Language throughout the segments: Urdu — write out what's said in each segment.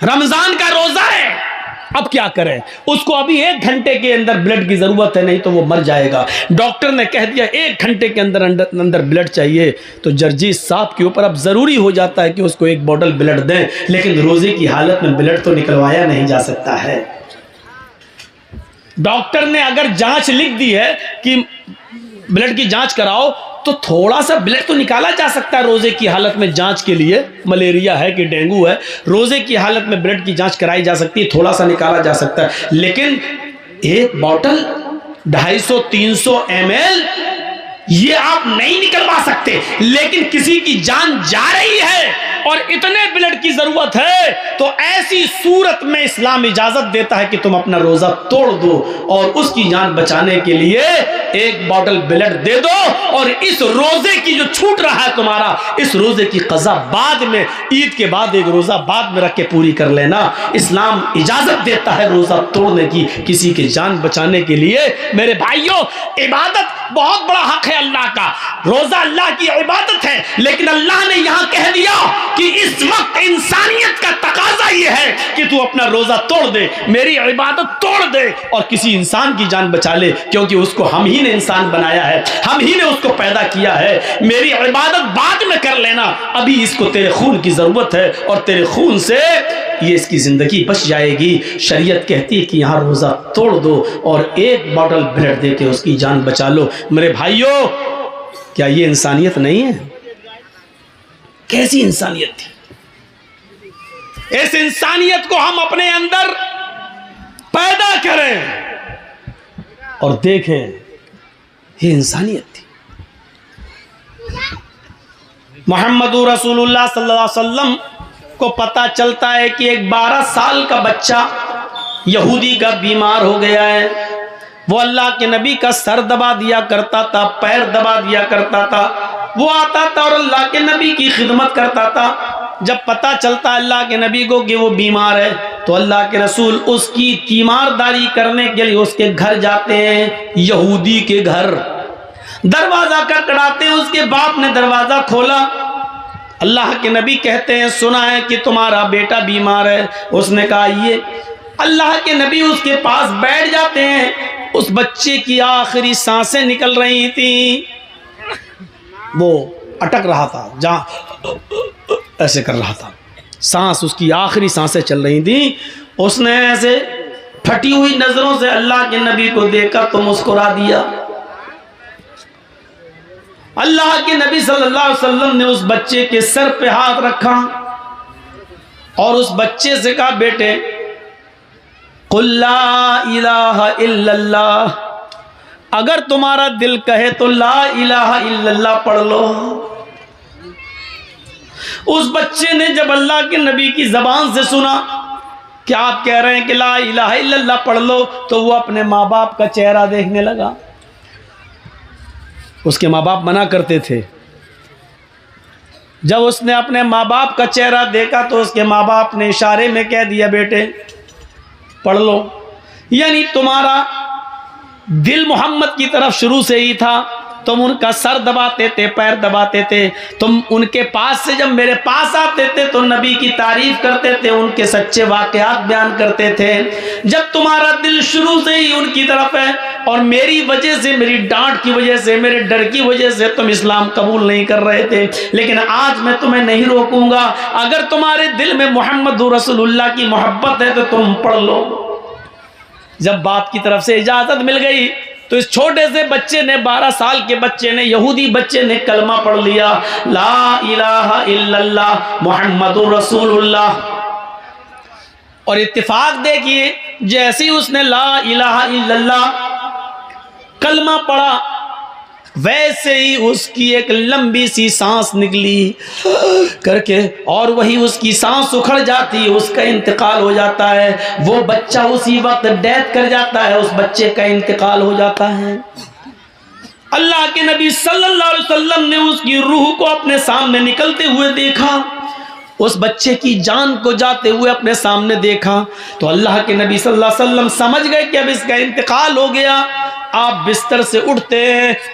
رمضان کا روزہ ہے، اب کیا کریں؟ اس کو ابھی 1 گھنٹے کے اندر بلڈ کی ضرورت ہے، نہیں تو وہ مر جائے گا۔ ڈاکٹر نے کہہ دیا 1 گھنٹے کے اندر بلڈ چاہیے، تو جرجیت صاحب کے اوپر اب ضروری ہو جاتا ہے کہ اس کو 1 بوتل بلڈ دیں، لیکن روزے کی حالت میں بلڈ تو نکلوایا نہیں جا سکتا ہے۔ ڈاکٹر نے اگر جانچ لکھ دی ہے کہ بلڈ کی جانچ کراؤ، تو تھوڑا سا بلڈ تو نکالا جا سکتا ہے روزے کی حالت میں جانچ کے لیے، ملیریا ہے کہ ڈینگو ہے، روزے کی حالت میں بلڈ کی جانچ کرائی جا سکتی ہے، تھوڑا سا نکالا جا سکتا ہے، لیکن 1 بوتل 250-300 ml یہ آپ نہیں نکلوا سکتے۔ لیکن کسی کی جان جا رہی ہے اور اتنے بلڈ کی ضرورت ہے، تو ایسی صورت میں اسلام اجازت دیتا ہے کہ تم اپنا روزہ توڑ دو اور اس کی جان بچانے کے لیے 1 بوتل بلڈ دے دو، اور اس روزے کی جو چھوٹ رہا ہے تمہارا، اس روزے کی قضا بعد میں، عید کے بعد 1 روزہ بعد میں رکھ کے پوری کر لینا۔ اسلام اجازت دیتا ہے روزہ توڑنے کی، کسی کی جان بچانے کے لیے۔ میرے بھائیوں، عبادت بہت بڑا حق ہے اللہ کا، روزہ اللہ کی عبادت ہے، لیکن اللہ نے یہاں کہہ دیا کہ اس وقت انسانیت کا تقاضا یہ ہے کہ تو اپنا روزہ توڑ دے، میری عبادت توڑ دے اور کسی انسان کی جان بچا لے، کیونکہ اس کو ہم ہی نے انسان بنایا ہے، ہم ہی نے اس کو پیدا کیا ہے۔ میری عبادت بعد میں کر لینا، ابھی اس کو تیرے خون کی ضرورت ہے، اور تیرے خون سے یہ اس کی زندگی بچ جائے گی۔ شریعت کہتی ہے کہ یہاں روزہ توڑ دو اور 1 بوتل بلڈ دے کے اس کی جان بچا لو۔ میرے بھائیوں، کیا یہ انسانیت نہیں ہے؟ کیسی انسانیت تھی؟ اس انسانیت کو ہم اپنے اندر پیدا کریں اور دیکھیں، یہ انسانیت تھی۔ محمد رسول اللہ صلی اللہ علیہ وسلم کو پتا چلتا ہے کہ ایک 12 سال کا بچہ یہودی کا بیمار ہو گیا ہے۔ وہ اللہ کے نبی کا سر دبا دیا کرتا تھا، پیر دبا دیا کرتا تھا، وہ آتا تھا اور اللہ کے نبی کی خدمت کرتا تھا۔ جب پتا چلتا اللہ کے نبی کو کہ وہ بیمار ہے، تو اللہ کے رسول اس کی تیمارداری کرنے کے لیے اس کے گھر جاتے ہیں، یہودی کے گھر۔ دروازہ کھٹکھٹاتے ہیں، اس کے باپ نے دروازہ کھولا۔ اللہ کے نبی کہتے ہیں سنا ہے کہ تمہارا بیٹا بیمار ہے۔ اس نے کہا یہ۔ اللہ کے نبی اس کے پاس بیٹھ جاتے ہیں۔ اس بچے کی آخری سانسیں نکل رہی تھیں، وہ اٹک رہا تھا، جہاں ایسے کر رہا تھا، سانس اس کی آخری سانسیں چل رہی تھیں۔ اس نے ایسے پھٹی ہوئی نظروں سے اللہ کے نبی کو دیکھا تو مسکرا دیا۔ اللہ کے نبی صلی اللہ علیہ وسلم نے اس بچے کے سر پہ ہاتھ رکھا اور اس بچے سے کہا بیٹے قل لا الہ الا اللہ، اگر تمہارا دل کہے تو لا الہ الا اللہ پڑھ لو۔ اس بچے نے جب اللہ کے نبی کی زبان سے سنا کہ آپ کہہ رہے ہیں کہ لا الہ الا اللہ پڑھ لو، تو وہ اپنے ماں باپ کا چہرہ دیکھنے لگا۔ اس کے ماں باپ منع کرتے تھے۔ جب اس نے اپنے ماں باپ کا چہرہ دیکھا تو اس کے ماں باپ نے اشارے میں کہہ دیا بیٹے پڑھ لو۔ یعنی تمہارا دل محمد کی طرف شروع سے ہی تھا، تم ان کا سر دباتے تھے، پیر دباتے تھے، تم ان کے پاس سے جب میرے پاس آتے تھے تو نبی کی تعریف کرتے تھے، ان کے سچے واقعات بیان کرتے تھے۔ جب تمہارا دل شروع سے ہی ان کی طرف ہے اور میری وجہ سے، میری ڈانٹ کی وجہ سے، میرے ڈر کی وجہ سے تم اسلام قبول نہیں کر رہے تھے، لیکن آج میں تمہیں نہیں روکوں گا۔ اگر تمہارے دل میں محمد رسول اللہ کی محبت ہے تو تم پڑھ لو۔ جب باپ کی طرف سے اجازت مل گئی تو اس چھوٹے سے بچے نے، 12 سال کے بچے نے، یہودی بچے نے کلمہ پڑھ لیا، لا الہ الا اللہ محمد رسول اللہ۔ اور اتفاق دیکھیے، جیسے ہی اس نے لا الہ الا اللہ کلمہ پڑھا، ویسے ہی اس کی ایک لمبی سی سانس نکلی کر کے، اور وہی اس کی سانس اکھڑ جاتی، اس کا انتقال ہو جاتا ہے۔ وہ بچہ اسی وقت ڈیتھ کر جاتا ہے، اس بچے کا انتقال ہو جاتا ہے۔ اللہ کے نبی صلی اللہ علیہ وسلم نے اس کی روح کو اپنے سامنے نکلتے ہوئے دیکھا، اس بچے کی جان کو جاتے ہوئے اپنے سامنے دیکھا، تو اللہ کے نبی صلی اللہ علیہ وسلم سمجھ گئے کہ اب اس کا انتقال ہو گیا۔ آپ بستر سے اٹھتے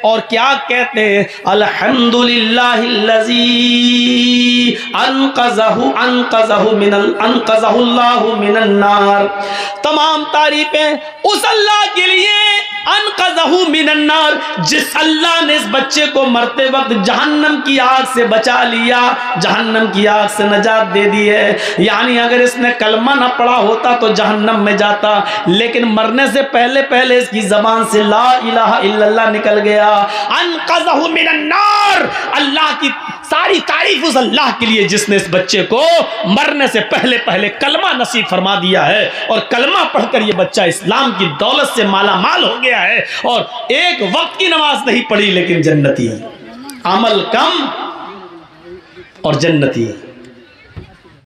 اور کیا کہتے ہیں؟ الحمدللہ الذی انقذہ اللہ من النار. تمام تعریفیں اس اللہ کے لیے انقذہ من النار جس اللہ نے اس بچے کو مرتے وقت جہنم کی آگ سے بچا لیا، جہنم کی آگ سے نجات دے دی ہے. یعنی اگر اس نے کلمہ نہ پڑھا ہوتا تو جہنم میں جاتا، لیکن مرنے سے پہلے پہلے اس کی زبان سے لا الہ الا اللہ نکل گیا. انقذہ من النار. اللہ کی ساری تعریف اس اللہ کے لیے جس نے اس بچے کو مرنے سے پہلے پہلے کلمہ نصیب فرما دیا ہے، اور کلمہ پڑھ کر یہ بچہ اسلام کی دولت سے مالا مال ہو گیا ہے، اور ایک وقت کی نماز نہیں پڑھی لیکن جنتی ہے. عمل کم اور جنتی ہے.